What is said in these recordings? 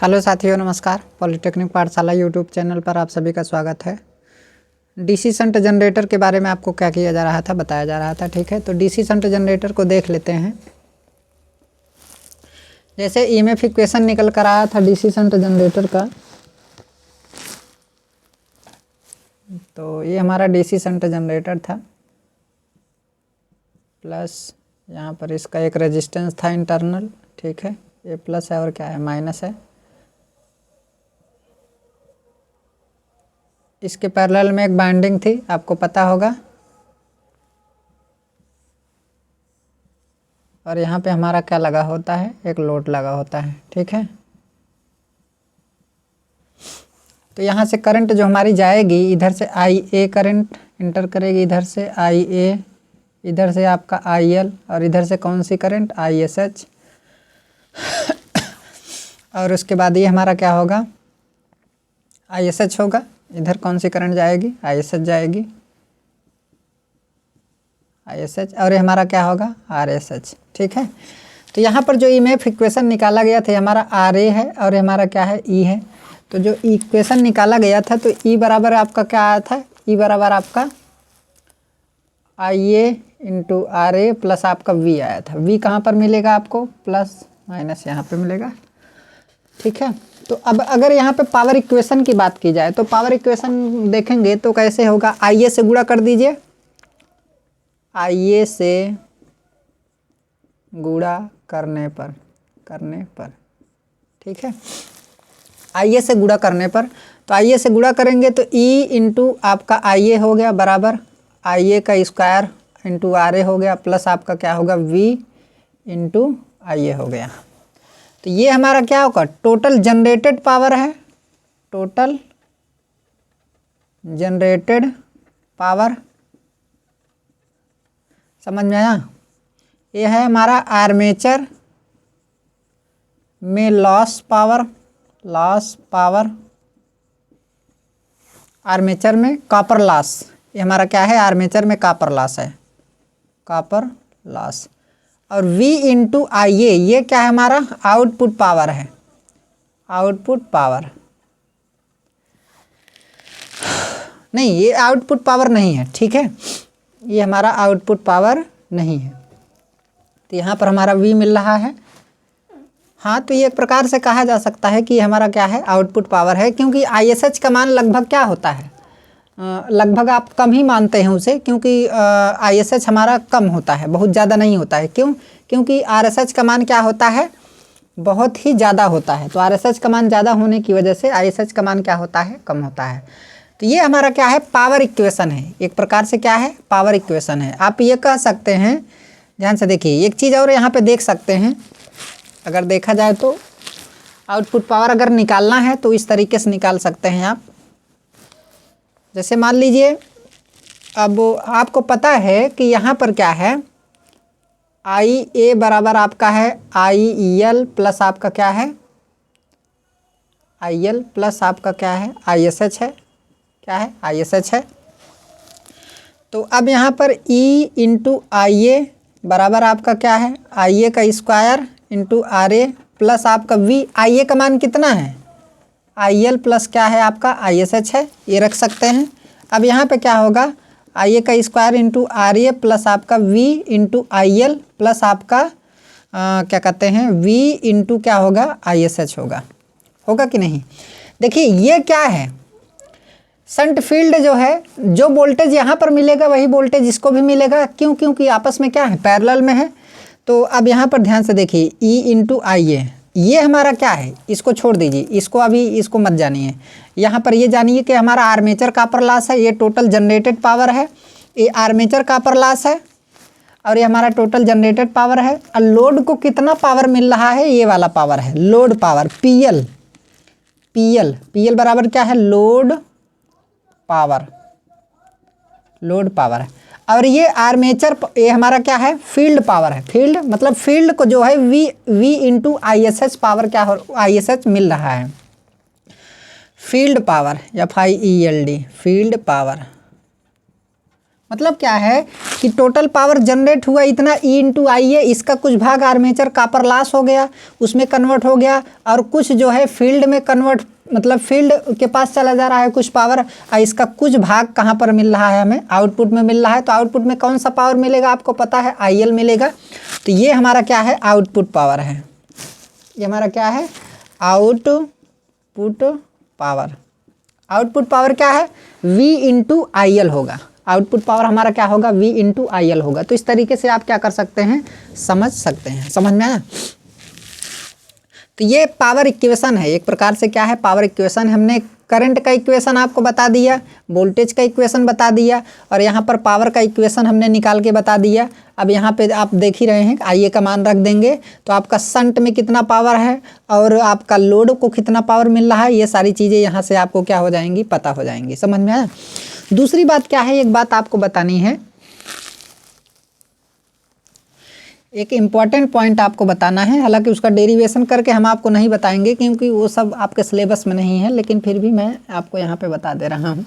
Hello साथियों, नमस्कार। Polytechnic पाठशाला यूट्यूब चैनल पर आप सभी का स्वागत है। डीसी शंट जनरेटर के बारे में आपको क्या किया जा रहा था, बताया जा रहा था। ठीक है, तो डीसी शंट जनरेटर को देख लेते हैं। जैसे ईएमएफ इक्वेशन निकल कर आया था डीसी शंट जनरेटर का, तो ये हमारा डीसी शंट जनरेटर था, प्लस यहाँ पर इसका एक रेजिस्टेंस था इंटरनल। ठीक है, ये प्लस है और क्या है, माइनस है। इसके पैरेलल में एक बाइंडिंग थी, आपको पता होगा। और यहाँ पे हमारा क्या लगा होता है, एक लोड लगा होता है। ठीक है, तो यहाँ से करंट जो हमारी जाएगी, इधर से आई ए करंट इंटर करेगी, इधर से आई ए, इधर से आपका आई एल, और इधर से कौन सी करंट, आई एस एच। और उसके बाद ये हमारा क्या होगा, आई एस एच होगा। इधर कौन सी करंट जाएगी, आई एस एच जाएगी, आई एस एच। और ये हमारा क्या होगा, आर एस एच। ठीक है, तो यहाँ पर जो ईएमएफ इक्वेशन निकाला गया था, हमारा आर ए है और हमारा क्या है, ई है। तो जो इक्वेशन निकाला गया था, तो ई बराबर आपका क्या आया था, ई बराबर आपका आई ए इंटू आर ए प्लस आपका वी आया था। वी कहाँ पर मिलेगा आपको, प्लस माइनस यहाँ पे मिलेगा। ठीक है, तो अब अगर यहाँ पे पावर इक्वेशन की बात की जाए, तो पावर इक्वेशन देखेंगे तो कैसे होगा, आई ए से गुणा कर दीजिए, आई ए से गुणा करने पर। ठीक है, आई ए से गुणा करने पर, तो आई ए से गुणा करेंगे तो ई इंटू आपका आई ए हो गया बराबर आई ए का स्क्वायर इंटू आर ए हो गया, प्लस आपका क्या होगा, वी इंटू आई ए हो गया। तो ये हमारा क्या होगा, टोटल जनरेटेड पावर है, टोटल जनरेटेड पावर। समझ में आया। ये है हमारा आर्मेचर में लॉस पावर, आर्मेचर में कॉपर लॉस। ये हमारा क्या है, आर्मेचर में कॉपर लॉस है, कॉपर लॉस। और V इंटू आई ए, ये क्या है हमारा, आउटपुट पावर है, आउटपुट पावर। नहीं, ये आउटपुट पावर नहीं है। ठीक है, ये हमारा आउटपुट पावर नहीं है। तो यहाँ पर हमारा V मिल रहा है। हाँ, तो ये एक प्रकार से कहा जा सकता है कि हमारा क्या है, आउटपुट पावर है, क्योंकि ISH का मान लगभग क्या होता है, लगभग आप कम ही मानते हैं उसे, क्योंकि ISH हमारा कम होता है, बहुत ज़्यादा नहीं होता है। क्यों, क्योंकि RSH का मान क्या होता है, बहुत ही ज़्यादा होता है। तो RSH का मान ज़्यादा होने की वजह से ISH का मान क्या होता है, कम होता है। तो ये हमारा क्या है, पावर इक्वेशन है, एक प्रकार से क्या है, पावर इक्वेशन है। आप ये कह सकते हैं, ध्यान से देखिए, एक चीज़ और यहाँ पे देख सकते हैं। अगर देखा जाए तो आउटपुट पावर अगर निकालना है तो इस तरीके से निकाल सकते हैं आप। जैसे मान लीजिए, अब आपको पता है कि यहाँ पर क्या है, आई ए बराबर आपका है आई एल प्लस आपका क्या है, आई एल प्लस आपका क्या है, आई एस एच है, क्या है, आई एस एच है। तो अब यहाँ पर ई इंटू आई ए बराबर आपका क्या है, आई ए का square into R A plus आपका वी। आई ए का मान कितना है, आई एल प्लस क्या है आपका, आई एस एच है, ये रख सकते हैं। अब यहाँ पे क्या होगा, आई ए का square into R A plus आपका V into I L plus आपका क्या कहते हैं, वी इंटू क्या होगा, आई एस एच होगा कि नहीं। देखिए ये क्या है, शंट फील्ड जो है, जो वोल्टेज यहाँ पर मिलेगा वही वोल्टेज इसको भी मिलेगा। क्यों, क्योंकि आपस में क्या है, पैरेलल में है। तो अब यहाँ पर ध्यान से देखिए, ई इंटू आई ए, ये हमारा क्या है, इसको छोड़ दीजिए, इसको अभी इसको मत जानिए। यहाँ पर ये जानिए कि हमारा आर्मेचर कॉपर लॉस है, ये टोटल जनरेटेड पावर है, ये आर्मेचर कॉपर लॉस है, और ये हमारा टोटल जनरेटेड पावर है। और लोड को कितना पावर मिल रहा है, ये वाला पावर है, लोड पावर, पीएल। पीएल बराबर क्या है, लोड पावर है। और ये आर्मेचर, ये हमारा क्या है, फील्ड पावर है। फील्ड मतलब फील्ड को जो है V into I S H power क्या हो, आई एस एच मिल रहा है। Field power, FIELD, field power मतलब क्या है कि टोटल पावर जनरेट हुआ इतना ई इंटू आई है, इसका कुछ भाग आर्मेचर कापर लॉस हो गया उसमें कन्वर्ट हो गया, और कुछ जो है फील्ड में कन्वर्ट मतलब फील्ड के पास चला जा रहा है कुछ पावर, और इसका कुछ भाग कहाँ पर मिल रहा है, हमें आउटपुट में मिल रहा है। तो आउटपुट में कौन सा पावर मिलेगा आपको पता है, IL मिलेगा। तो ये हमारा क्या है, आउटपुट पावर है। ये हमारा क्या है, आउटपुट पावर। आउटपुट पावर क्या है, V इंटू IL होगा। आउटपुट पावर हमारा क्या होगा, V इंटू IL होगा। तो इस तरीके से आप क्या कर सकते हैं, समझ सकते हैं। समझ में आया। तो ये पावर इक्वेशन है, एक प्रकार से क्या है, पावर इक्वेशन। हमने करंट का इक्वेशन आपको बता दिया, वोल्टेज का इक्वेशन बता दिया, और यहाँ पर पावर का इक्वेशन हमने निकाल के बता दिया। अब यहाँ पे आप देख ही रहे हैं, आइए का मान रख देंगे तो आपका शंट में कितना पावर है और आपका लोड को कितना पावर मिल रहा है, ये सारी चीज़ें यहाँ से आपको क्या हो जाएंगी, पता हो जाएंगी। समझ में आया। दूसरी बात क्या है, एक बात आपको बतानी है, एक इम्पॉर्टेंट पॉइंट आपको बताना है। हालांकि उसका डेरिवेशन करके हम आपको नहीं बताएंगे क्योंकि वो सब आपके सिलेबस में नहीं है, लेकिन फिर भी मैं आपको यहाँ पे बता दे रहा हूँ।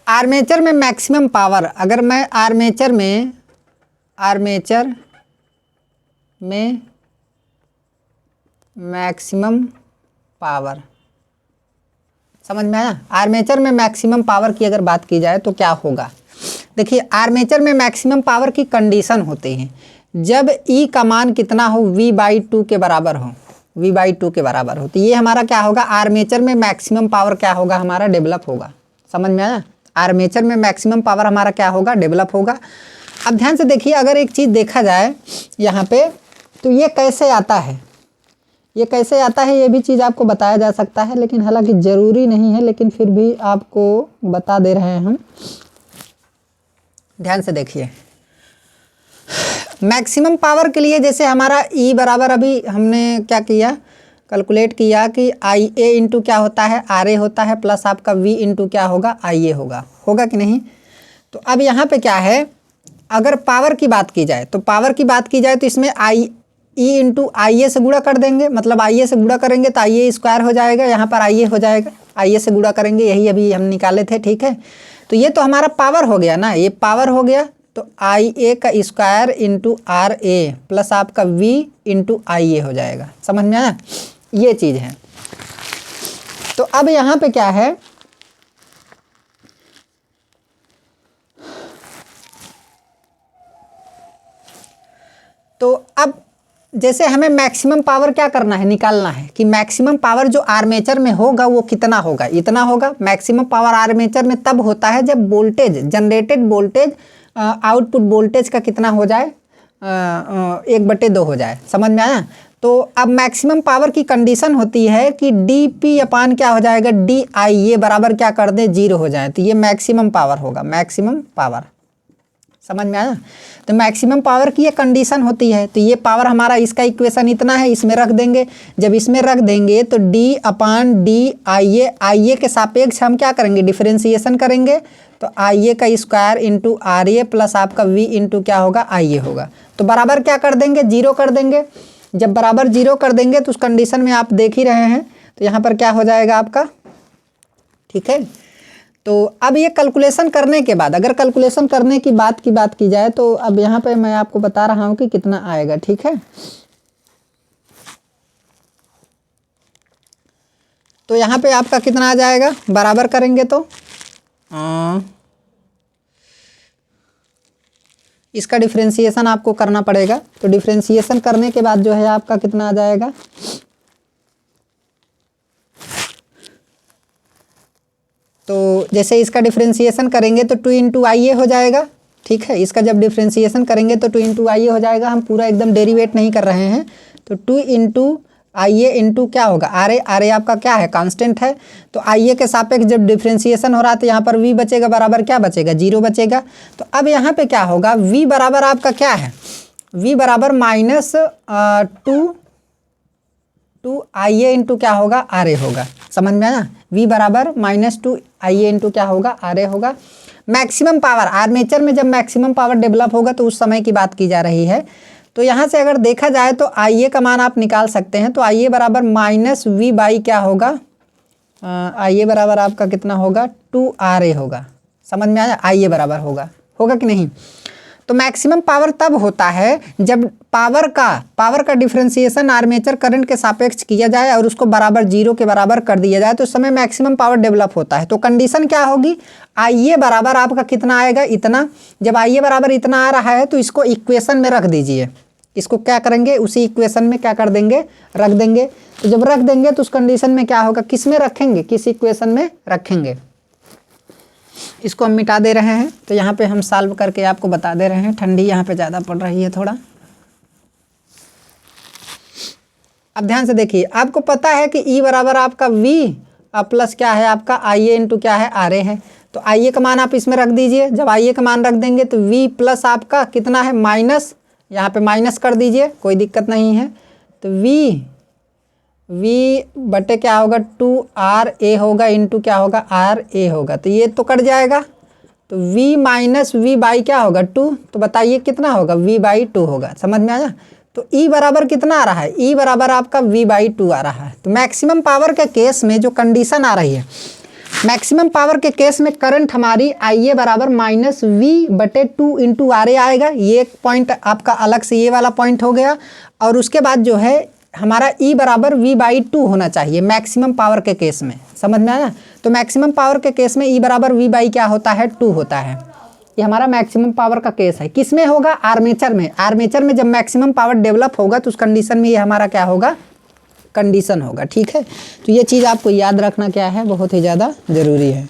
आर्मेचर में मैक्सिमम पावर, अगर मैं आर्मेचर में मैक्सिमम पावर, समझ में आया। आर्मेचर में मैक्सिमम पावर की अगर बात की जाए तो क्या होगा, देखिए आर्मेचर में मैक्सिमम पावर की कंडीशन होती है जब E का मान कितना हो, V/2 के बराबर हो, V/2 के बराबर हो। तो ये हमारा क्या होगा, आर्मेचर में मैक्सिमम पावर क्या होगा, हमारा डेवलप होगा। समझ में आया। आर्मेचर में मैक्सिमम पावर हमारा क्या होगा, डेवलप होगा। अब ध्यान से देखिए, अगर एक चीज़ देखा जाए यहाँ पे, तो ये कैसे आता है, ये कैसे आता है, ये भी चीज़ आपको बताया जा सकता है, लेकिन हालांकि ज़रूरी नहीं है, लेकिन फिर भी आपको बता दे रहे हैं हम। ध्यान से देखिए, मैक्सिमम पावर के लिए जैसे हमारा E बराबर, अभी हमने क्या किया, कैलकुलेट किया कि IA इंटू क्या होता है, RA होता है, प्लस आपका V इंटू क्या होगा, IA होगा। होगा कि नहीं। तो अब यहाँ पे क्या है, अगर पावर की बात की जाए तो पावर की बात की जाए तो इसमें E इंटू IA से गुणा कर देंगे, मतलब IA से गुणा करेंगे तो IA स्क्वायर हो जाएगा, यहाँ पर IA हो जाएगा, IA से गुणा करेंगे, यही अभी हम निकाले थे। ठीक है, तो ये तो हमारा पावर हो गया ना, ये पावर हो गया। तो IA का स्क्वायर इंटू RA प्लस आपका V इंटू IA हो जाएगा। समझ में आया, ये चीज़ है। तो अब यहाँ पे क्या है, तो अब जैसे हमें मैक्सिमम पावर क्या करना है, निकालना है कि मैक्सिमम पावर जो आर्मेचर में होगा वो कितना होगा, इतना होगा। मैक्सिमम पावर आर्मेचर में तब होता है जब voltage, generated voltage output voltage का कितना हो जाए, 1/2 हो जाए। समझ में आया। तो अब मैक्सिमम पावर की कंडीशन होती है कि DP अपान क्या हो जाएगा, DIA बराबर क्या कर दे, 0 हो जाए। तो ये मैक्सिमम पावर होगा, मैक्सिमम पावर। समझ में आया। तो मैक्सिमम पावर की ये कंडीशन होती है। तो ये पावर हमारा, इसका इक्वेशन इतना है, इसमें रख देंगे। जब इसमें रख देंगे तो D/DIA के सापेक्ष हम क्या करेंगे, डिफरेंशिएशन करेंगे। तो IA का स्क्वायर इंटू RA प्लस आपका V इंटू क्या होगा, IA होगा। तो बराबर क्या कर देंगे, 0 कर देंगे। जब बराबर 0 कर देंगे तो उस कंडीशन में आप देख ही रहे हैं, तो यहाँ पर क्या हो जाएगा आपका। ठीक है, तो अब ये कैलकुलेशन करने के बाद, अगर कैलकुलेशन करने की बात की जाए तो अब यहाँ पे मैं आपको बता रहा हूँ कि कितना आएगा। ठीक है, तो यहाँ पे आपका कितना आ जाएगा, बराबर करेंगे तो इसका डिफरेंशिएशन आपको करना पड़ेगा। तो डिफरेंशिएशन करने के बाद जो है आपका कितना आ जाएगा, तो जैसे इसका डिफरेंशिएशन करेंगे तो 2 इंटू IA हो जाएगा। ठीक है, इसका जब डिफरेंशिएशन करेंगे तो 2 इंटू IA हो जाएगा। हम पूरा एकदम डेरिवेट नहीं कर रहे हैं। तो 2 इंटू आई ए इंटू क्या होगा आर ए, आर ए आपका क्या है कांस्टेंट है, तो आई ए के सापेक्ष जब डिफ्रेंसिएशन हो रहा है तो यहाँ पर वी बचेगा बराबर क्या बचेगा 0 बचेगा। तो अब यहाँ पे क्या होगा वी बराबर आपका क्या है वी बराबर -2 आई ए इंटू क्या होगा आर ए होगा, समझ में आया। वी बराबर -2 आई ए इंटू क्या होगा आर ए होगा। मैक्सिमम पावर आर्मेचर में जब मैक्सिमम पावर डेवलप होगा तो उस समय की बात की जा रही है। तो यहाँ से अगर देखा जाए तो आई ए का मान आप निकाल सकते हैं, तो आई ए बराबर -v बाई क्या होगा आई ए बराबर आपका कितना होगा 2 आर ए होगा, समझ में आया। आई ए बराबर होगा कि नहीं। तो मैक्सिमम पावर तब होता है जब पावर का डिफरेंशिएशन आर्मेचर करंट के सापेक्ष किया जाए और उसको बराबर 0 के बराबर कर दिया जाए, तो उस समय मैक्सिमम पावर डेवलप होता है। तो कंडीशन क्या होगी आई ए बराबर आपका कितना आएगा इतना। जब आई ए बराबर इतना आ रहा है तो इसको इक्वेशन में रख दीजिए, इसको क्या करेंगे उसी इक्वेशन में क्या कर देंगे रख देंगे। तो जब रख देंगे तो उस कंडीशन में क्या होगा किस में रखेंगे किस इक्वेशन में रखेंगे। इसको हम मिटा दे रहे हैं, तो यहाँ पे हम सॉल्व करके आपको बता दे रहे हैं। ठंडी यहाँ पे ज़्यादा पड़ रही है थोड़ा। अब ध्यान से देखिए, आपको पता है कि ई बराबर आपका वी प्लस क्या है आपका आई ए इंटू क्या है आर ए है। तो आई ए का मान आप इसमें रख दीजिए। जब आई ए का मान रख देंगे तो वी प्लस आपका कितना है माइनस, यहाँ पे माइनस कर दीजिए कोई दिक्कत नहीं है। तो वी बटे क्या होगा 2 आर ए होगा इंटू क्या होगा आर ए होगा। तो ये तो कट जाएगा, तो v माइनस वी बाई क्या होगा 2। तो बताइए कितना होगा v बाई 2 होगा, समझ में आया। तो E बराबर कितना आ रहा है E बराबर आपका v बाई 2 आ रहा है। तो मैक्सिमम पावर के केस में जो कंडीशन आ रही है, मैक्सिमम पावर के केस में करंट हमारी आई ए बराबर -v/2 इंटू आर ए आएगा। ये एक पॉइंट आपका अलग से ये वाला पॉइंट हो गया। और उसके बाद जो है हमारा E बराबर v/2 होना चाहिए मैक्सिमम पावर के केस में, समझ में आया। तो मैक्सिमम पावर के केस में E बराबर v बाई क्या होता है 2 होता है। ये हमारा मैक्सिमम पावर का केस है। किस में होगा आर्मेचर में। आर्मेचर में जब मैक्सिमम पावर डेवलप होगा तो उस कंडीशन में ये हमारा क्या होगा कंडीशन होगा, ठीक है। तो ये चीज़ आपको याद रखना क्या है बहुत ही ज़्यादा ज़रूरी है।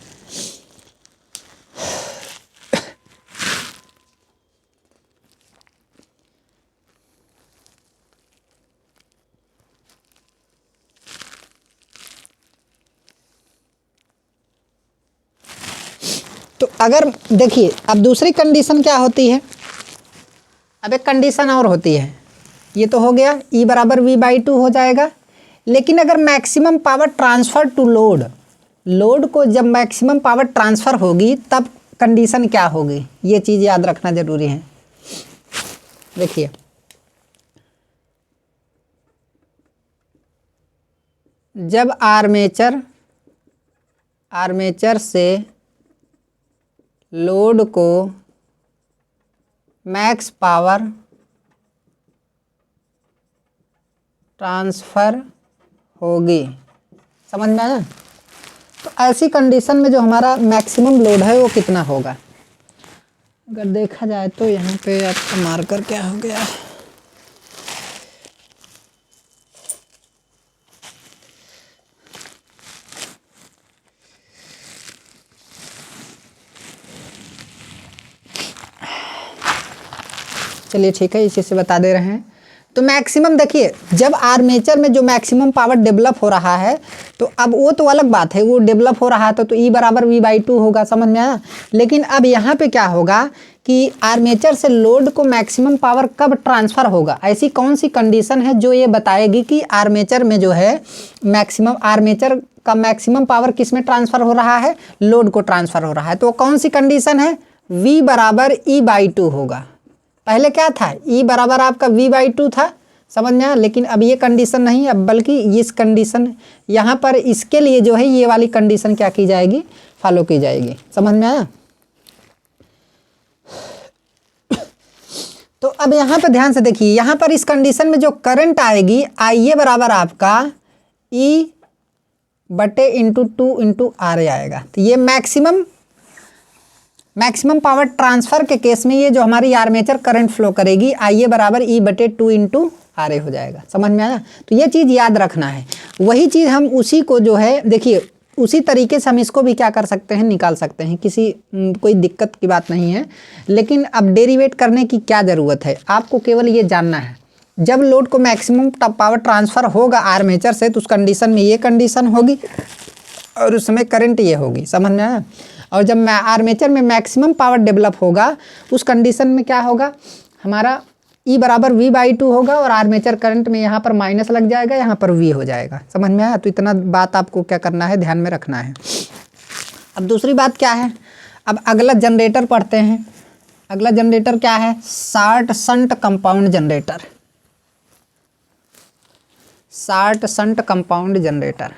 तो अगर देखिए अब दूसरी कंडीशन क्या होती है, अब एक कंडीशन और होती है। ये तो हो गया E बराबर v/2 हो जाएगा। लेकिन अगर maximum power transfer to load को जब मैक्सिमम पावर ट्रांसफ़र होगी तब कंडीशन क्या होगी, ये चीज़ याद रखना ज़रूरी है। देखिए जब आर्मेचर से लोड को मैक्स पावर ट्रांसफ़र होगी, समझ में आया। तो ऐसी कंडीशन में जो हमारा मैक्सिमम लोड है वो कितना होगा। अगर देखा जाए तो यहाँ पे आपका मार्कर क्या हो गया, चलिए ठीक है इसी से बता दे रहे हैं। तो मैक्सिमम देखिए जब आर्मेचर में जो मैक्सिमम पावर डेवलप हो रहा है तो अब वो तो अलग बात है, वो डेवलप हो रहा था तो E बराबर v/2 होगा, समझ में आया। लेकिन अब यहाँ पे क्या होगा कि आर्मेचर से लोड को मैक्सिमम पावर कब ट्रांसफ़र होगा, ऐसी कौन सी कंडीशन है जो ये बताएगी कि आर्मेचर में जो है आर्मेचर का मैक्सिमम पावर किस में ट्रांसफ़र हो रहा है, लोड को ट्रांसफ़र हो रहा है। तो कौन सी कंडीशन है, v बराबर E/2 होगा। पहले क्या था E बराबर आपका v/2 था, समझ में आया। लेकिन अब ये कंडीशन नहीं, अब बल्कि इस कंडीशन यहाँ पर इसके लिए जो है ये वाली कंडीशन क्या की जाएगी फॉलो की जाएगी, समझ में आया। तो अब यहाँ पर ध्यान से देखिए, यहाँ पर इस कंडीशन में जो करंट आएगी आई ए बराबर आपका E/2 इंटू आर ए आएगा। तो ये मैक्सिमम पावर ट्रांसफ़र के केस में ये जो हमारी आर्मेचर करंट फ्लो करेगी आई ए बराबर E/2 इंटू आर ए हो जाएगा, समझ में आया। तो ये चीज़ याद रखना है। वही चीज़ हम उसी को जो है देखिए उसी तरीके से हम इसको भी क्या कर सकते हैं निकाल सकते हैं, कोई दिक्कत की बात नहीं है। लेकिन अब डेरिवेट करने की क्या ज़रूरत है, आपको केवल ये जानना है जब लोड को मैक्सिमम पावर ट्रांसफ़र होगा आर्मेचर से तो उस कंडीशन में ये कंडीशन होगी और उस समय करंट ये होगी, समझ में आया। और जब आर्मेचर में मैक्सिमम पावर डेवलप होगा उस कंडीशन में क्या होगा, हमारा E बराबर V/2 होगा और आर्मेचर करंट में यहाँ पर माइनस लग जाएगा, यहाँ पर V हो जाएगा, समझ में आया। तो इतना बात आपको क्या करना है, ध्यान में रखना है। अब दूसरी बात क्या है, अब अगला जनरेटर पढ़ते हैं। अगला जनरेटर क्या है, short shunt compound generator. Short shunt compound generator.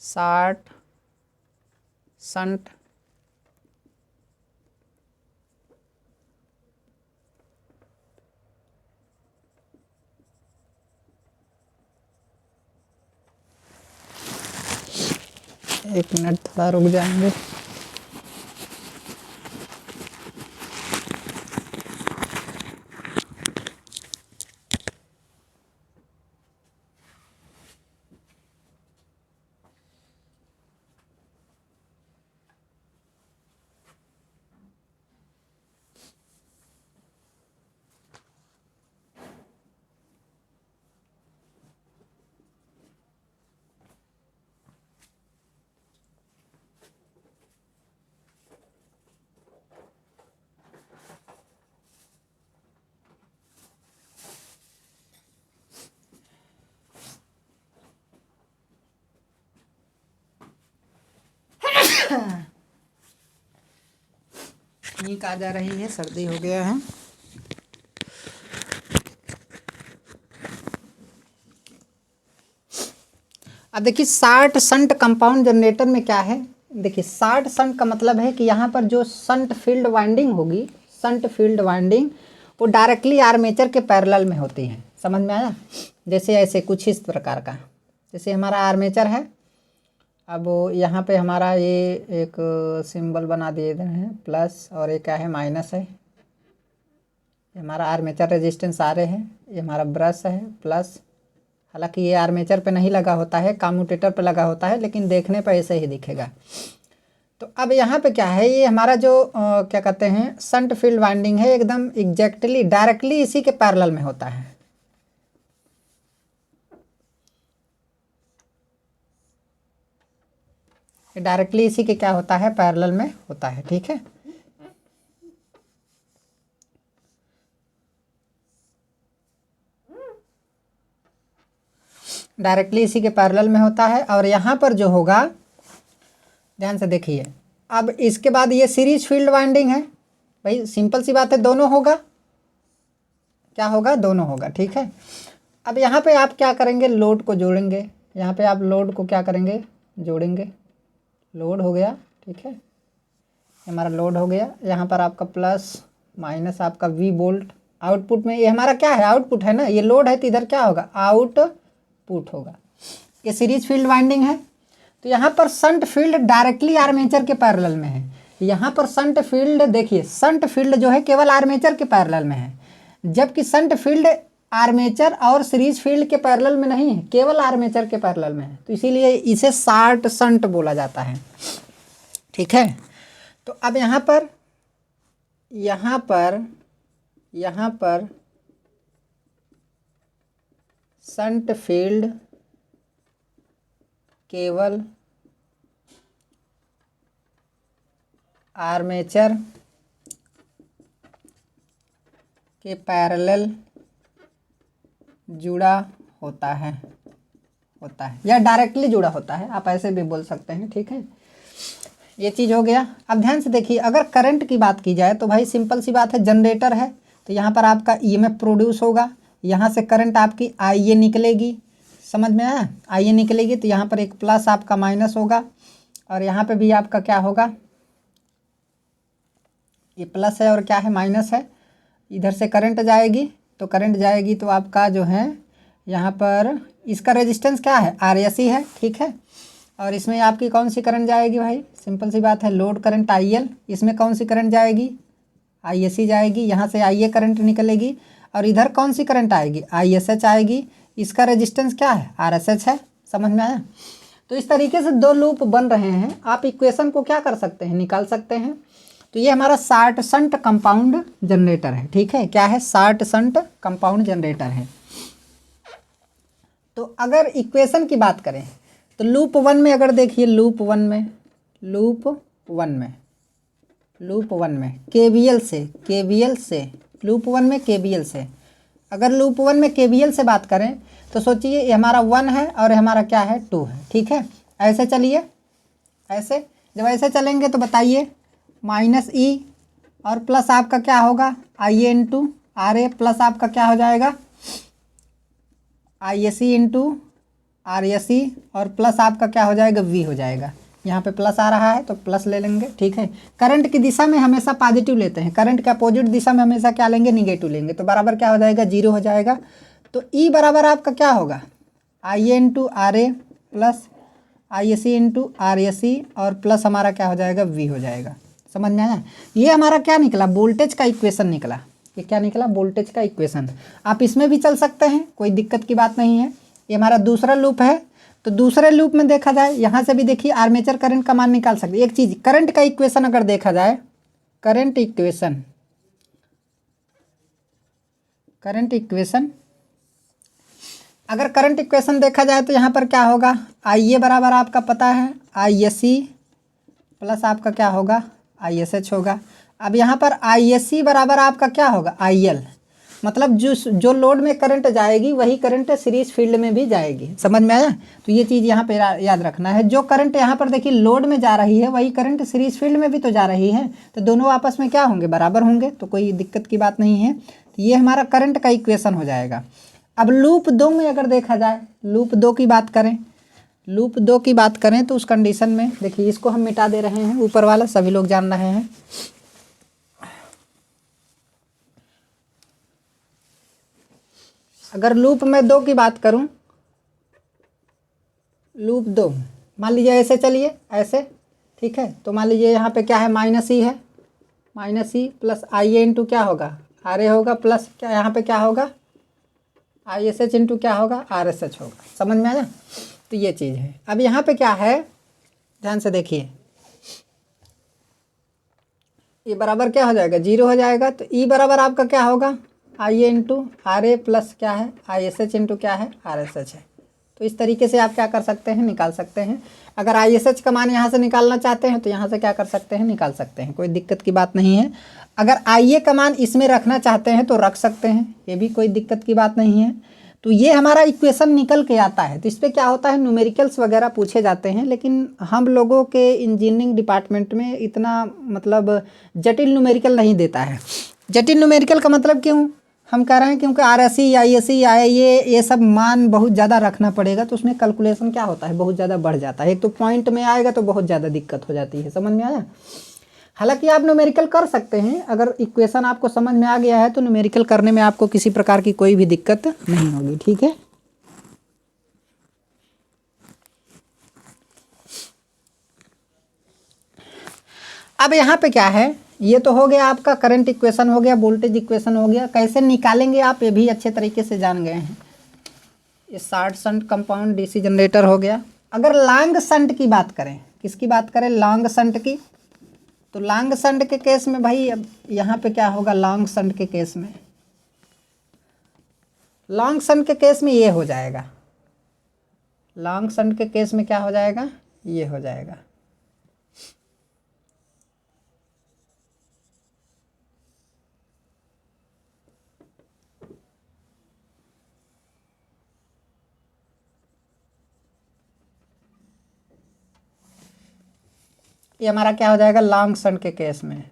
Short shunt एक मिनट थोड़ा रुक जाएंगे। नींद आ जा रही है, सर्दी हो गया है। अब देखिए शॉर्ट शंट कंपाउंड जनरेटर में क्या है, देखिए शॉर्ट शंट का मतलब है कि यहाँ पर जो शंट फील्ड वाइंडिंग होगी, शंट फील्ड वाइंडिंग वो डायरेक्टली आर्मेचर के पैरेलल में होती है, समझ में आया। जैसे ऐसे कुछ इस प्रकार का, जैसे हमारा आर्मेचर है, अब यहाँ पे हमारा ये एक सिंबल बना दिए गए हैं प्लस और ये क्या है माइनस है। ये हमारा आर्मेचर रेजिस्टेंस आ रहे हैं, ये हमारा ब्रश है प्लस, हालांकि ये आर्मेचर पे नहीं लगा होता है, कम्यूटेटर पे लगा होता है, लेकिन देखने पे ऐसे ही दिखेगा। तो अब यहाँ पे क्या है, ये हमारा जो क्या कहते हैं शंट फील्ड वाइंडिंग है, एकदम एग्जैक्टली डायरेक्टली इसी के पैरेलल में होता है। डायरेक्टली इसी के क्या होता है, पैरेलल में होता है, ठीक है। डायरेक्टली इसी के पैरेलल में होता है। और यहाँ पर जो होगा, ध्यान से देखिए, अब इसके बाद ये सीरीज फील्ड वाइंडिंग है, भाई सिंपल सी बात है, दोनों होगा, क्या होगा, दोनों होगा, ठीक है। अब यहाँ पे आप क्या करेंगे, लोड को जोड़ेंगे, यहाँ पे आप लोड को क्या करेंगे, जोड़ेंगे, लोड हो गया, ठीक है, हमारा लोड हो गया। यहाँ पर आपका प्लस माइनस आपका V वोल्ट, आउटपुट में ये हमारा क्या है, आउटपुट है ना, ये लोड है तो इधर क्या होगा, आउटपुट होगा। ये सीरीज फील्ड वाइंडिंग है। तो यहाँ पर शंट फील्ड डायरेक्टली आर्मेचर के पैरेलल में है। यहाँ पर शंट फील्ड देखिए, शंट फील्ड जो है केवल आर्मेचर के पैरेलल में है, जबकि शंट फील्ड आर्मेचर और सीरीज फील्ड के पैरेलल में नहीं है, केवल आर्मेचर के पैरेलल में है। तो इसीलिए इसे शॉर्ट शंट बोला जाता है, ठीक है। तो अब यहाँ पर शंट फील्ड केवल आर्मेचर के पैरेलल जुड़ा होता है या डायरेक्टली जुड़ा होता है, आप ऐसे भी बोल सकते हैं, ठीक है। ये चीज़ हो गया। अब ध्यान से देखिए, अगर करंट की बात की जाए तो भाई सिंपल सी बात है, जनरेटर है तो यहाँ पर आपका EMF प्रोड्यूस होगा, यहाँ से करंट आपकी IA निकलेगी, समझ में आया, IA निकलेगी तो यहाँ पर एक प्लस आपका माइनस होगा और यहाँ पे भी आपका क्या होगा, ये प्लस है और क्या है, माइनस है। इधर से करंट जाएगी तो करंट जाएगी तो आपका जो है यहाँ पर इसका रेजिस्टेंस क्या है, RSC है, ठीक है। और इसमें आपकी कौन सी करंट जाएगी भाई, सिंपल सी बात है, लोड करंट IL, इसमें कौन सी करंट जाएगी, ISC जाएगी, यहाँ से IA करंट निकलेगी और इधर कौन सी करंट आएगी, ISH आएगी। इसका रेजिस्टेंस क्या है, RSH है, समझ में आया। तो इस तरीके से दो लूप बन रहे हैं, आप इक्वेशन को क्या कर सकते हैं, निकाल सकते हैं। तो ये हमारा शार्ट शंट कंपाउंड जनरेटर है। ठीक है, क्या है? शार्ट शंट कंपाउंड जनरेटर है। तो अगर इक्वेशन की बात करें तो लूप 1 में अगर देखिए, लूप 1 में केवीएल से लूप 1 में केवीएल से, अगर लूप 1 में केवीएल से बात करें तो सोचिए ये हमारा 1 है और हमारा क्या है? 2 है। ठीक है, ऐसे चलिए, ऐसे जब ऐसे चलेंगे तो बताइए -e और प्लस आपका क्या होगा? IA इंटू RA प्लस आपका क्या हो जाएगा? ISE इंटू RSE और प्लस आपका क्या हो जाएगा? V हो जाएगा। यहाँ पे प्लस आ रहा है तो प्लस ले लेंगे। ठीक है, करंट की दिशा में हमेशा पॉजिटिव लेते हैं, करंट के अपोजिट दिशा में हमेशा क्या लेंगे? निगेटिव लेंगे। तो बराबर क्या हो जाएगा? 0 हो जाएगा। तो E बराबर आपका क्या होगा? IA into RA plus ISE into RSE और प्लस हमारा क्या हो जाएगा? V हो जाएगा। समझ में आया? ये हमारा क्या निकला? वोल्टेज का इक्वेशन निकला। ये क्या निकला? वोल्टेज का इक्वेशन। आप इसमें भी चल सकते हैं, कोई दिक्कत की बात नहीं है। ये हमारा दूसरा लूप है। तो दूसरे लूप में देखा जाए, यहाँ से भी देखिए आर्मेचर करंट का मान निकाल सकते हैं। एक चीज़, करंट का इक्वेशन अगर देखा जाए, करंट इक्वेशन अगर करंट इक्वेशन देखा जाए तो यहाँ पर क्या होगा? IA बराबर आपका पता है ISE प्लस आपका क्या होगा? ISH होगा। अब यहाँ पर ISE बराबर आपका क्या होगा? IL, मतलब जो लोड में करंट जाएगी वही करंट सीरीज फील्ड में भी जाएगी। समझ में आया? तो ये चीज़ यहाँ पे याद रखना है। जो करंट यहाँ पर देखिए लोड में जा रही है वही करंट सीरीज फील्ड में भी तो जा रही है, तो दोनों आपस में क्या होंगे? बराबर होंगे। तो कोई दिक्कत की बात नहीं है। तो ये हमारा करंट का इक्वेशन हो जाएगा। अब लूप 2 में अगर देखा जाए, लूप 2 की बात करें तो उस कंडीशन में देखिए, इसको हम मिटा दे रहे हैं, ऊपर वाला सभी लोग जान रहे हैं। अगर लूप में 2 की बात करूं, लूप 2 मान लीजिए ऐसे चलिए, ऐसे। ठीक है, तो मान लीजिए यहाँ पे क्या है? -e है, -e प्लस IA इंटू क्या होगा? RA होगा प्लस क्या यहाँ पे क्या होगा? ISH इंटू क्या होगा? RSH होगा। समझ में आया? तो ये चीज़ है। अब यहाँ पे क्या है? ध्यान से देखिए, ये बराबर क्या हो जाएगा? 0 हो जाएगा। तो E बराबर आपका क्या होगा? IA इंटू RA प्लस क्या है? ISH इंटू क्या है? RSH है। तो इस तरीके से आप क्या कर सकते हैं? निकाल सकते हैं। अगर ISH का मान यहाँ से निकालना चाहते हैं तो यहाँ से क्या कर सकते हैं? निकाल सकते हैं, कोई दिक्कत की बात नहीं है। अगर IA का मान इसमें रखना चाहते हैं तो रख सकते हैं, ये भी कोई दिक्कत की बात नहीं है। तो ये हमारा इक्वेशन निकल के आता है। तो इस पर क्या होता है? न्यूमेरिकल्स वगैरह पूछे जाते हैं, लेकिन हम लोगों के इंजीनियरिंग डिपार्टमेंट में इतना मतलब जटिल न्यूमेरिकल नहीं देता है। जटिल न्यूमेरिकल का मतलब क्यों हम कह रहे हैं? क्योंकि RSE या ISE या ये सब मान बहुत ज़्यादा रखना पड़ेगा, तो उसमें कैलकुलेशन क्या होता है? बहुत ज़्यादा बढ़ जाता है। एक तो पॉइंट में आएगा तो बहुत ज़्यादा दिक्कत हो जाती है। समझ में आया? हालांकि आप न्यूमेरिकल कर सकते हैं, अगर इक्वेशन आपको समझ में आ गया है तो न्यूमेरिकल करने में आपको किसी प्रकार की कोई भी दिक्कत नहीं होगी। ठीक है, अब यहाँ पे क्या है? ये तो हो गया आपका करंट इक्वेशन, हो गया वोल्टेज इक्वेशन, हो गया। कैसे निकालेंगे आप ये भी अच्छे तरीके से जान गए हैं। ये short shunt compound DC generator हो गया। अगर लॉन्ग शंट की बात करें, किसकी बात करें? लॉन्ग शंट की। तो लॉन्ग शंट के केस में भाई अब यहाँ पे क्या होगा? लॉन्ग शंट के केस में, लॉन्ग शंट के केस में ये हो जाएगा। लॉन्ग शंट के केस में क्या हो जाएगा? ये हो जाएगा। ये हमारा क्या हो जाएगा? लॉन्ग शंट के केस में।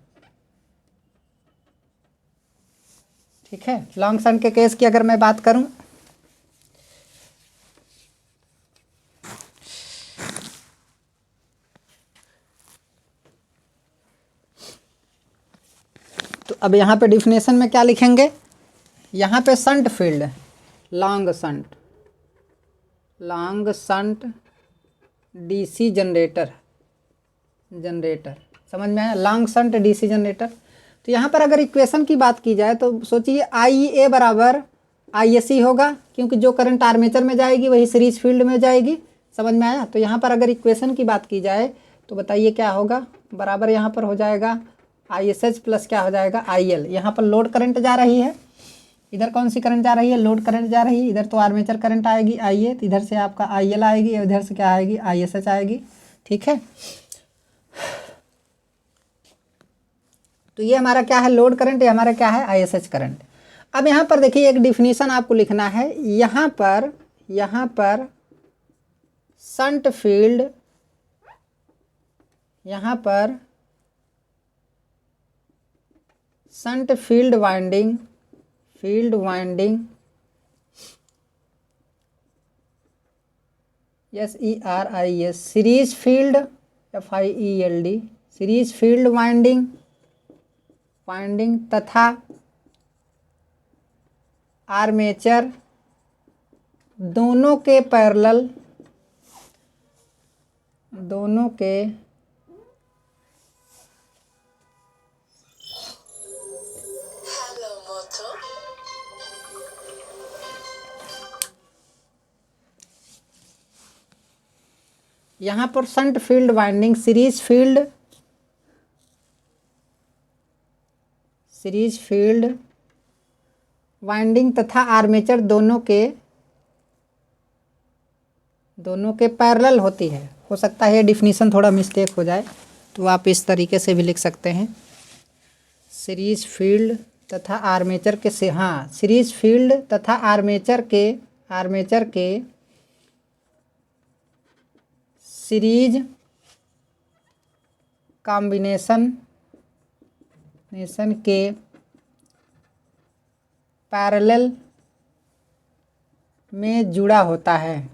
ठीक है, लॉन्ग शंट के केस की अगर मैं बात करूं, तो अब यहाँ पे डिफिनेशन में क्या लिखेंगे? यहाँ पे shunt field, long shunt DC generator समझ में आया? Long shunt DC generator. तो यहाँ पर अगर इक्वेशन की बात की जाए तो सोचिए IA बराबर ISE होगा, क्योंकि जो करंट आर्मेचर में जाएगी वही सीरीज फील्ड में जाएगी। समझ में आया? तो यहाँ पर अगर इक्वेशन की बात की जाए तो बताइए क्या होगा? बराबर यहाँ पर हो जाएगा ISH प्लस क्या हो जाएगा IL। यहाँ पर लोड करंट जा रही है, इधर कौन सी करंट जा रही है, लोड करंट जा रही है, इधर तो आर्मेचर करंट आएगी IA, तो इधर से आपका IL आएगी, इधर से क्या आएगी ISH आएगी। ठीक है, तो ये हमारा क्या है लोड करंट, ये हमारा क्या है ISH करंट। अब यहाँ पर देखिए एक डिफिनीशन आपको लिखना है, यहाँ पर शंट फील्ड, यहाँ पर shunt field winding SERIS series field FIELD series field winding तथा आर्मेचर दोनों के पैरेलल यहाँ पर shunt field winding series field winding तथा आर्मेचर दोनों के पैरेलल होती है। हो सकता है डिफिनीशन थोड़ा मिस्टेक हो जाए, तो आप इस तरीके से भी लिख सकते हैं, सीरीज फील्ड तथा आर्मेचर के से, हाँ सीरीज फील्ड तथा आर्मेचर के सीरीज कॉम्बिनेशन के पैरेलल में जुड़ा होता है,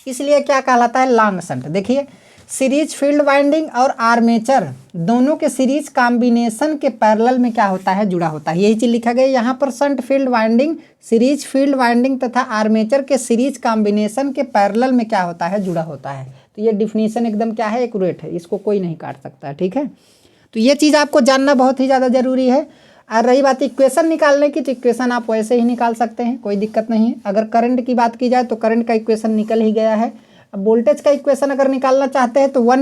इसलिए क्या कहलाता है लॉन्ग शंट। देखिए सीरीज फील्ड वाइंडिंग और आर्मेचर दोनों के सीरीज कॉम्बिनेशन के पैरेलल में क्या होता है जुड़ा होता है, यही चीज़ लिखा गया यहाँ पर। Shunt field winding series field winding तथा आर्मेचर के सीरीज कॉम्बिनेशन के पैरेलल में क्या होता है जुड़ा होता है। तो ये डिफिनीशन एकदम क्या है एक्यूरेट है, इसको कोई नहीं काट सकता है। ठीक है, तो ये चीज़ आपको जानना बहुत ही ज़्यादा ज़रूरी है। और रही बात इक्वेशन निकालने की, तो इक्वेशन आप वैसे ही निकाल सकते हैं, कोई दिक्कत नहीं है। अगर करंट की बात की जाए तो करंट का इक्वेशन निकल ही गया है। अब वोल्टेज का इक्वेशन अगर निकालना चाहते हैं तो वन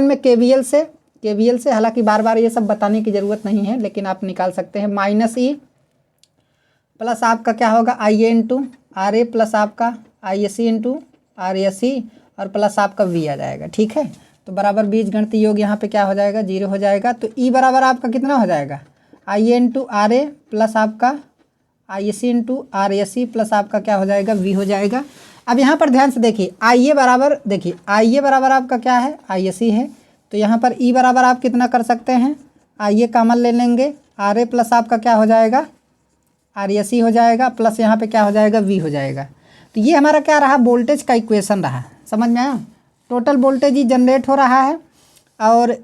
में केवीएल से, हालांकि बार बार ये सब बताने की ज़रूरत नहीं है, लेकिन आप निकाल सकते हैं। -E प्लस आपका क्या होगा IA इंटू RA प्लस आपका ISC इंटू RSC और प्लस आपका V आ जाएगा। ठीक है, तो बराबर बीजगणितीय योग यहाँ पे क्या हो जाएगा 0 हो जाएगा। तो E बराबर आपका कितना हो जाएगा IA इंटू RA प्लस आपका ISC इंटू RSC प्लस आपका क्या हो जाएगा V हो जाएगा। अब यहाँ पर ध्यान से देखिए IA बराबर आपका क्या है ISC है, तो यहाँ पर E बराबर आप कितना कर सकते हैं IA कॉमन ले लेंगे, RA प्लस आपका क्या हो जाएगा RSC हो जाएगा, प्लस यहाँ पे क्या हो जाएगा V हो जाएगा। तो ये हमारा क्या रहा वोल्टेज का इक्वेशन रहा, समझ में आया। टोटल वोल्टेज ही जनरेट हो रहा है और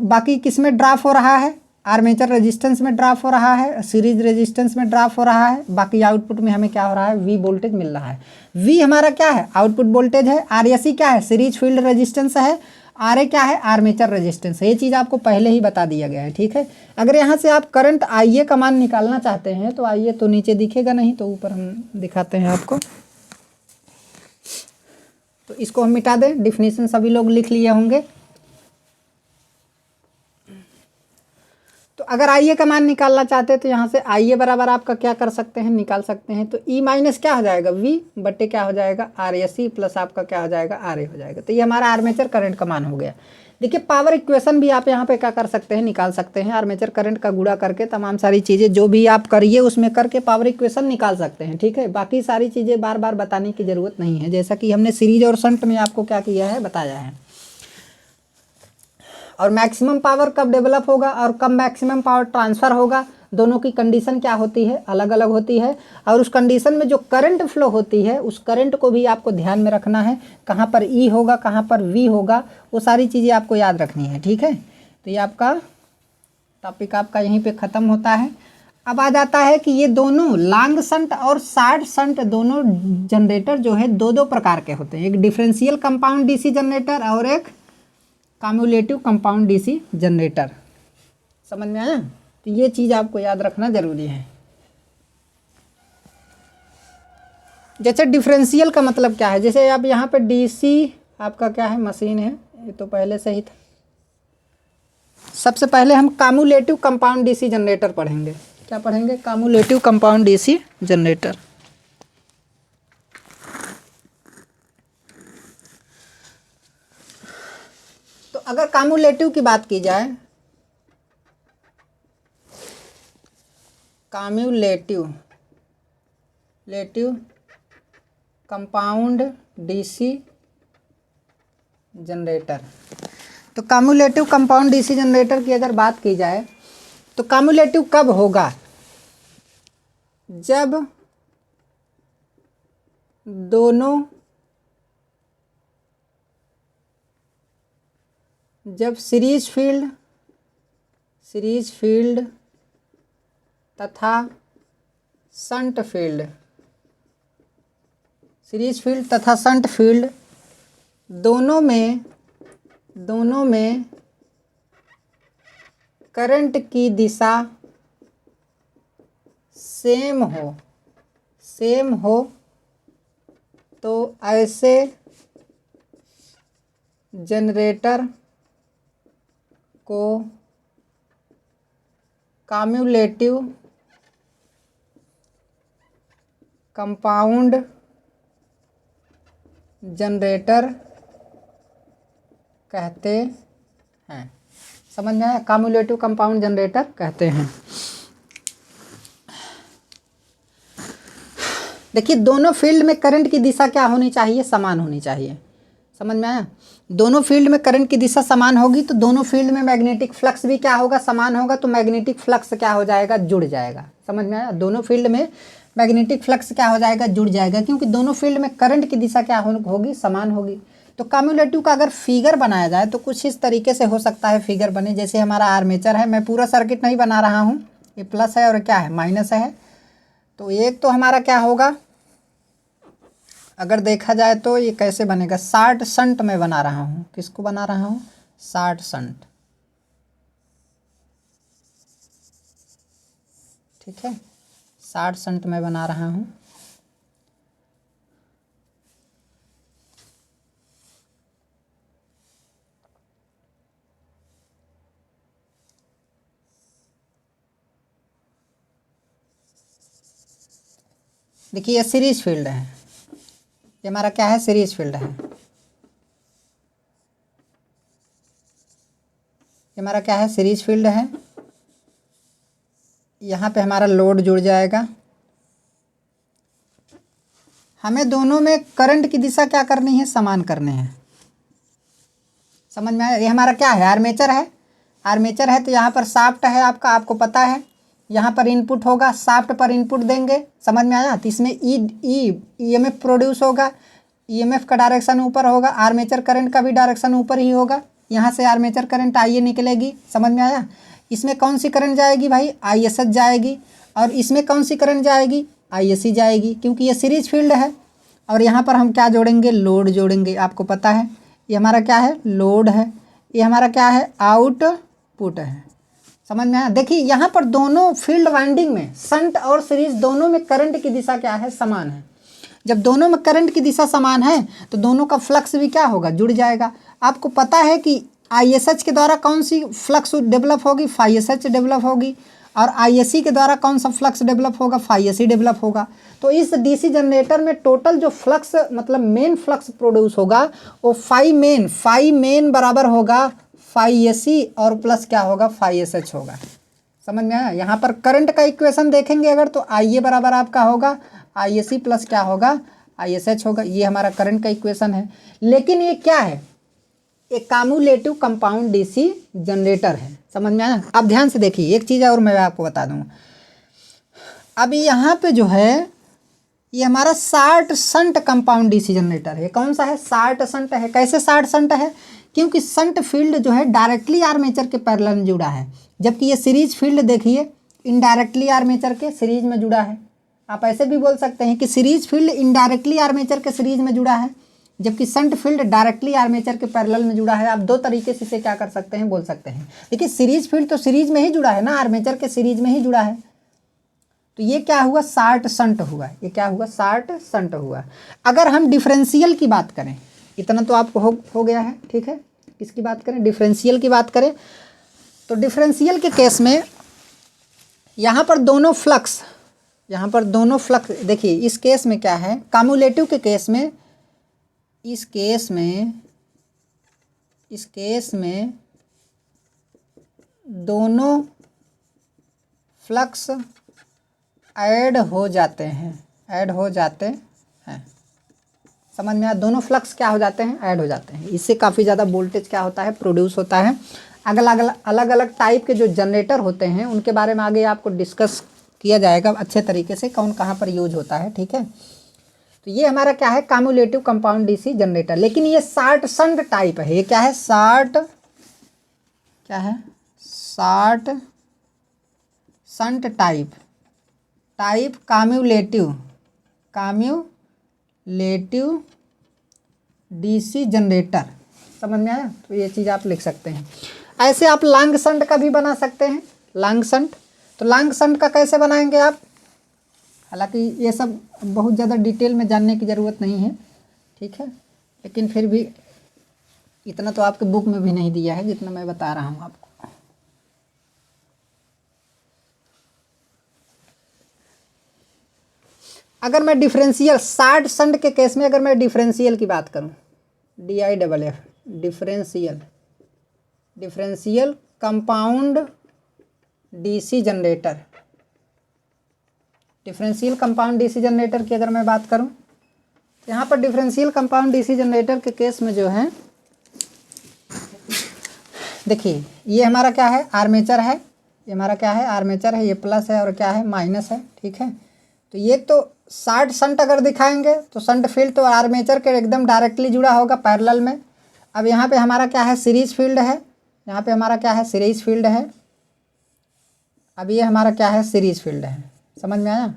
बाकी किस में ड्रॉप हो रहा है, आर्मेचर रेजिस्टेंस में ड्रॉप हो रहा है, सीरीज रेजिस्टेंस में ड्रॉप हो रहा है। बाकी आउटपुट में हमें क्या हो रहा है V वोल्टेज मिल रहा है। V हमारा क्या है आउटपुट वोल्टेज है, RSC क्या है सीरीज फील्ड रेजिस्टेंस है, RA क्या है आर्मेचर रेजिस्टेंस है। ये चीज़ आपको पहले ही बता दिया गया है। ठीक है, अगर यहाँ से आप करंट IA का मान निकालना चाहते हैं तो IA तो नीचे दिखेगा नहीं, तो ऊपर हम दिखाते हैं आपको। तो इसको हम मिटा दें, डिफिनीशन सभी लोग लिख लिए होंगे। तो अगर IA का मान निकालना चाहते हैं तो यहाँ से IA बराबर आपका क्या कर सकते हैं निकाल सकते हैं। तो E माइनस क्या हो जाएगा V बट्टे क्या हो जाएगा RSC प्लस आपका क्या हो जाएगा RA हो जाएगा। तो ये हमारा आर्मेचर करंट का मान हो गया। देखिए पावर इक्वेशन भी आप यहाँ पे क्या कर सकते हैं निकाल सकते हैं, आर्मेचर करंट का गुणा करके तमाम सारी चीज़ें जो भी आप करिए उसमें करके पावर इक्वेशन निकाल सकते हैं। ठीक है, बाकी सारी चीज़ें बार बार बताने की ज़रूरत नहीं है, जैसा कि हमने सीरीज और शंट में आपको क्या किया है बताया है। और मैक्सिमम पावर कब डेवलप होगा और कब मैक्सिमम पावर ट्रांसफ़र होगा, दोनों की कंडीशन क्या होती है अलग अलग होती है। और उस कंडीशन में जो करंट फ्लो होती है उस करंट को भी आपको ध्यान में रखना है, कहाँ पर E होगा कहाँ पर V होगा, वो सारी चीज़ें आपको याद रखनी है। ठीक है, तो ये आपका टॉपिक आपका यहीं पे ख़त्म होता है। अब आ जाता है कि ये दोनों लॉन्ग शंट और शॉर्ट शंट दोनों जनरेटर जो है दो दो प्रकार के होते हैं, एक डिफरेंशियल कंपाउंड DC जनरेटर और एक कम्युलेटिव कंपाउंड DC जनरेटर। समझ में आया, तो ये चीज़ आपको याद रखना ज़रूरी है। जैसे डिफरेंशियल का मतलब क्या है, जैसे आप यहाँ पे DC आपका क्या है मशीन है, ये तो पहले से ही था। सबसे पहले हम कम्युलेटिव कंपाउंड डीसी जनरेटर पढ़ेंगे। क्या पढ़ेंगे? Cumulative compound DC generator. तो अगर कम्युलेटिव की बात की जाए, कम्युलेटिव कंपाउंड डीसी जनरेटर, तो कम्युलेटिव कंपाउंड डीसी जनरेटर की अगर बात की जाए तो कम्युलेटिव कब होगा? जब सीरीज फील्ड तथा शंट फील्ड दोनों में करंट की दिशा सेम हो तो ऐसे जनरेटर को कम्युलेटिव कंपाउंड जनरेटर कहते हैं। समझ में आया? कम्युलेटिव कंपाउंड जनरेटर कहते हैं। देखिए, दोनों फील्ड में करंट की दिशा क्या होनी चाहिए? समान होनी चाहिए। समझ में आया? दोनों फील्ड में करंट की दिशा समान होगी तो दोनों फील्ड में मैग्नेटिक फ्लक्स भी क्या होगा? समान होगा। तो मैग्नेटिक फ्लक्स क्या हो जाएगा? जुड़ जाएगा। समझ में आया? दोनों फील्ड में मैग्नेटिक फ्लक्स क्या हो जाएगा? जुड़ जाएगा, क्योंकि दोनों फील्ड में करंट की दिशा क्या होगी? समान होगी। तो कम्युलेटिव का अगर फिगर बनाया जाए तो कुछ इस तरीके से हो सकता है फिगर बने। जैसे हमारा आर्मेचर है, मैं पूरा सर्किट नहीं बना रहा हूँ, ये प्लस है और क्या है? माइनस है। तो एक तो हमारा क्या होगा, अगर देखा जाए तो ये कैसे बनेगा? शार्ट शंट में बना रहा हूँ। किसको बना रहा हूँ? Short shunt. ठीक है, शार्ट शंट में बना रहा हूँ। देखिए, ये सीरीज फील्ड है, ये हमारा क्या है? सीरीज फील्ड है। ये हमारा क्या है? सीरीज फील्ड है। यहाँ पे हमारा लोड जुड़ जाएगा। हमें दोनों में करंट की दिशा क्या करनी है? समान करने हैं। समझ में आया? ये हमारा क्या है? आर्मेचर है। आर्मेचर है तो यहाँ पर शाफ्ट है आपका, आपको पता है। यहाँ पर इनपुट होगा, शाफ्ट पर इनपुट देंगे। समझ में आया? तो इसमें ईएमएफ प्रोड्यूस होगा। ईएमएफ का डायरेक्शन ऊपर होगा, आर्मेचर करंट का भी डायरेक्शन ऊपर ही होगा। यहाँ से आर्मेचर करंट आईए निकलेगी। समझ में आया? इसमें कौन सी करंट जाएगी भाई? आईएसएच जाएगी। और इसमें कौन सी करंट जाएगी? आईएससी जाएगी, क्योंकि ये सीरीज फील्ड है। और यहाँ पर हम क्या जोड़ेंगे? लोड जोड़ेंगे। आपको पता है ये हमारा क्या है? लोड है। ये हमारा क्या है? आउटपुट है। समझ में आया? देखिए, यहाँ पर दोनों फील्ड वाइंडिंग में, शंट और सीरीज दोनों में करंट की दिशा क्या है? समान है। जब दोनों में करंट की दिशा समान है तो दोनों का फ्लक्स भी क्या होगा? जुड़ जाएगा। आपको पता है कि आईएसएच के द्वारा कौन सी फ्लक्स डेवलप होगी? फाईएसएच डेवलप होगी। और आईएससी के द्वारा कौन सा फ्लक्स डेवलप होगा? फाईएससी डेवलप होगा। तो इस डीसी जनरेटर में टोटल जो फ्लक्स, मतलब मेन फ्लक्स प्रोड्यूस होगा वो फाई मेन बराबर होगा फाईएससी और प्लस क्या होगा? फाईएसएच होगा। समझ में आया? यहाँ पर करंट का इक्वेशन देखेंगे अगर, तो आईए बराबर आपका होगा आईएससी प्लस क्या होगा? आईएसएच होगा। ये हमारा करंट का इक्वेशन है। लेकिन ये क्या है? एक कम्युलेटिव कंपाउंड डीसी जनरेटर है। समझ में आया? अब ध्यान से देखिए, एक चीज़ और मैं आपको बता दूँ। अब यहाँ पे जो है ये हमारा short shunt compound DC generator है। कौन सा है? शार्ट शंट है। कैसे शार्ट शंट है? क्योंकि शंट फील्ड जो है डायरेक्टली आर्मेचर के पैरेलल में जुड़ा है, जबकि ये सीरीज फील्ड देखिए इनडायरेक्टली आर्मेचर के सीरीज में जुड़ा है। आप ऐसे भी बोल सकते हैं कि सीरीज फील्ड इनडायरेक्टली आर्मेचर के सीरीज में जुड़ा है, जबकि शंट फील्ड डायरेक्टली आर्मेचर के पैरेलल में जुड़ा है। आप दो तरीके से इसे क्या कर सकते हैं? बोल सकते हैं। देखिए, सीरीज फील्ड तो सीरीज में ही जुड़ा है ना, आर्मेचर के सीरीज में ही जुड़ा है। तो ये क्या हुआ? शार्ट शंट हुआ। ये क्या हुआ? शार्ट शंट हुआ। अगर हम डिफरेंशियल की बात करें, इतना तो आपको हो गया है, ठीक है। किसकी बात करें, डिफरेंशियल की बात करें, तो डिफरेंशियल के केस में यहाँ पर दोनों फ्लक्स, देखिए इस केस में क्या है, कम्युलेटिव के केस में, इस केस में दोनों फ्लक्स ऐड हो जाते हैं, समझ में आया, दोनों फ्लक्स क्या हो जाते हैं, ऐड हो जाते हैं। इससे काफ़ी ज़्यादा वोल्टेज क्या होता है, प्रोड्यूस होता है। अलग अलग टाइप के जो जनरेटर होते हैं उनके बारे में आगे आपको डिस्कस किया जाएगा अच्छे तरीके से, कौन कहाँ पर यूज होता है, ठीक है। तो ये हमारा क्या है, कम्युलेटिव कंपाउंड डीसी जनरेटर। लेकिन ये शार्ट शंट टाइप है, ये क्या है, short shunt type cumulative DC generator, समझ में आया। तो ये चीज़ आप लिख सकते हैं। ऐसे आप लॉन्ग शंट का भी बना सकते हैं, लॉन्ग शंट। तो लॉन्ग शंट का कैसे बनाएंगे आप, हालांकि ये सब बहुत ज़्यादा डिटेल में जानने की ज़रूरत नहीं है, ठीक है, लेकिन फिर भी इतना तो आपके बुक में भी नहीं दिया है जितना मैं बता रहा हूँ आपको। अगर मैं डिफरेंशियल शार्ट शंट के केस में अगर मैं डिफरेंशियल की बात करूं, DIFF differential compound DC generator, differential compound DC generator की अगर मैं बात करूं, तो यहाँ पर डिफरेंशियल कंपाउंड डीसी जनरेटर के केस में जो है, देखिए ये हमारा क्या है, आर्मेचर है, ये हमारा क्या है, आर्मेचर है, ये प्लस है और क्या है, माइनस है, ठीक है। तो ये तो शार्ट शंट अगर दिखाएंगे तो शंट फील्ड तो आर्मेचर के एकदम डायरेक्टली जुड़ा होगा पैरेलल में। अब यहाँ पे हमारा क्या है, सीरीज फील्ड है, यहाँ पे हमारा क्या है, सीरीज फील्ड है। अब ये हमारा क्या है, सीरीज फील्ड है, समझ में आया।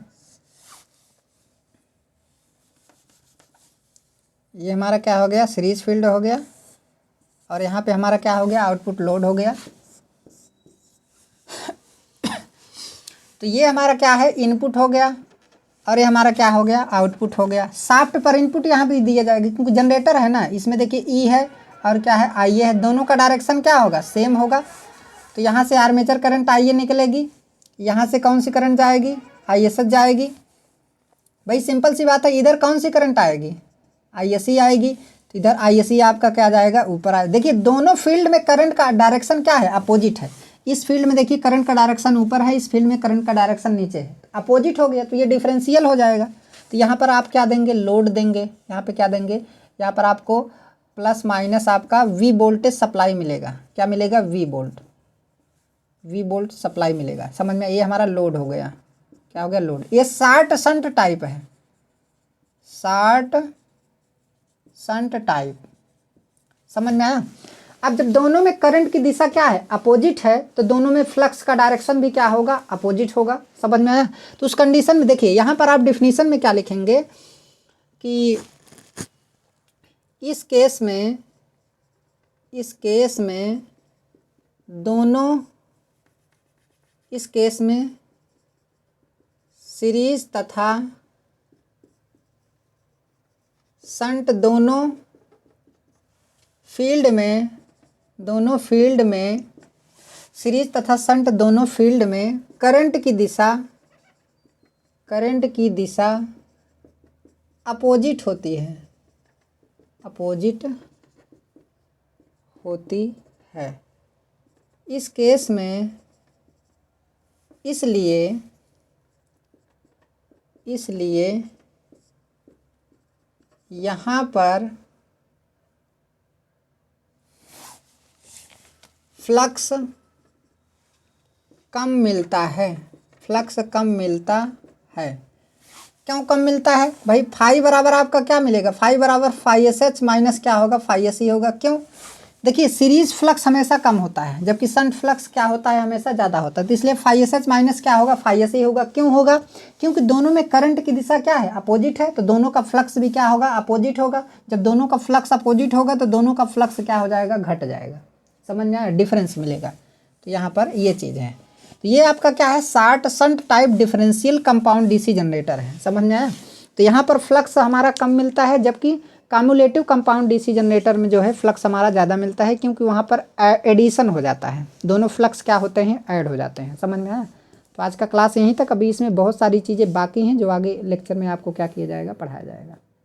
ये हमारा क्या हो गया, सीरीज फील्ड हो गया, और यहाँ पे हमारा क्या हो गया, आउटपुट लोड हो गया। तो ये हमारा क्या है, इनपुट हो गया, और ये हमारा क्या हो गया, आउटपुट हो गया। शाफ्ट पर इनपुट यहाँ भी दिया जाएगी, क्योंकि जनरेटर है ना, इसमें देखिए ई है और क्या है, IA है, दोनों का डायरेक्शन क्या होगा, सेम होगा। तो यहाँ से आर्मेचर करंट IA निकलेगी, यहाँ से कौन सी करंट जाएगी, ISH जाएगी। भाई सिंपल सी बात है, इधर कौन सी करंट आएगी, ISC आएगी, तो इधर ISC आपका क्या जाएगा, ऊपर आए। देखिए दोनों फील्ड में करंट का डायरेक्शन क्या है, अपोजिट है। इस फील्ड में देखिए करंट का डायरेक्शन ऊपर है, इस फील्ड में करंट का डायरेक्शन नीचे है, अपोजिट हो गया, तो ये डिफरेंशियल हो जाएगा। तो यहाँ पर आप क्या देंगे, लोड देंगे, यहाँ पे क्या देंगे, यहाँ पर आपको प्लस माइनस आपका V वोल्टेज सप्लाई मिलेगा, क्या मिलेगा, V वोल्ट सप्लाई मिलेगा, समझ में। ये हमारा लोड हो गया, क्या हो गया, लोड। ये शार्ट शंट टाइप है, शार्ट शंट टाइप, समझ में आया। अब जब दोनों में करंट की दिशा क्या है, अपोजिट है, तो दोनों में फ्लक्स का डायरेक्शन भी क्या होगा, अपोजिट होगा, समझ में आया। तो उस कंडीशन में देखिए यहाँ पर आप डेफिनेशन में क्या लिखेंगे कि इस केस में दोनों, इस केस में सीरीज तथा शंट दोनों फील्ड में सीरीज तथा शंट दोनों फील्ड में करंट की दिशा अपोजिट होती है, इस केस में इसलिए यहाँ पर फ्लक्स कम मिलता है, क्यों कम मिलता है भाई, फाई बराबर आपका क्या मिलेगा, फाई बराबर फाई SH माइनस क्या होगा, फाई SE होगा। क्यों, देखिए सीरीज फ्लक्स हमेशा कम होता है, जबकि शंट फ्लक्स क्या होता है, हमेशा ज़्यादा होता है। तो इसलिए फाई SH माइनस क्या होगा, फाई SE होगा। क्यों होगा, क्योंकि दोनों में करंट की दिशा क्या है, अपोजिट है, तो दोनों का फ्लक्स भी क्या होगा, अपोजिट होगा। जब दोनों का फ्लक्स अपोजिट होगा तो दोनों का फ्लक्स क्या हो जाएगा, घट जाएगा, समझ में आया, डिफरेंस मिलेगा। तो यहाँ पर ये चीज़ है। तो ये आपका क्या है, short shunt type differential compound DC generator है, समझ में आया। तो यहाँ पर फ्लक्स हमारा कम मिलता है, जबकि कम्युलेटिव कंपाउंड डीसी जनरेटर में जो है फ्लक्स हमारा ज़्यादा मिलता है, क्योंकि वहाँ पर एडिशन हो जाता है, दोनों फ्लक्स क्या होते हैं, ऐड हो जाते हैं। समझ में आया? तो आज का क्लास यहीं तक। अभी इसमें बहुत सारी चीज़ें बाकी हैं जो आगे लेक्चर में आपको क्या किया जाएगा, पढ़ाया जाएगा।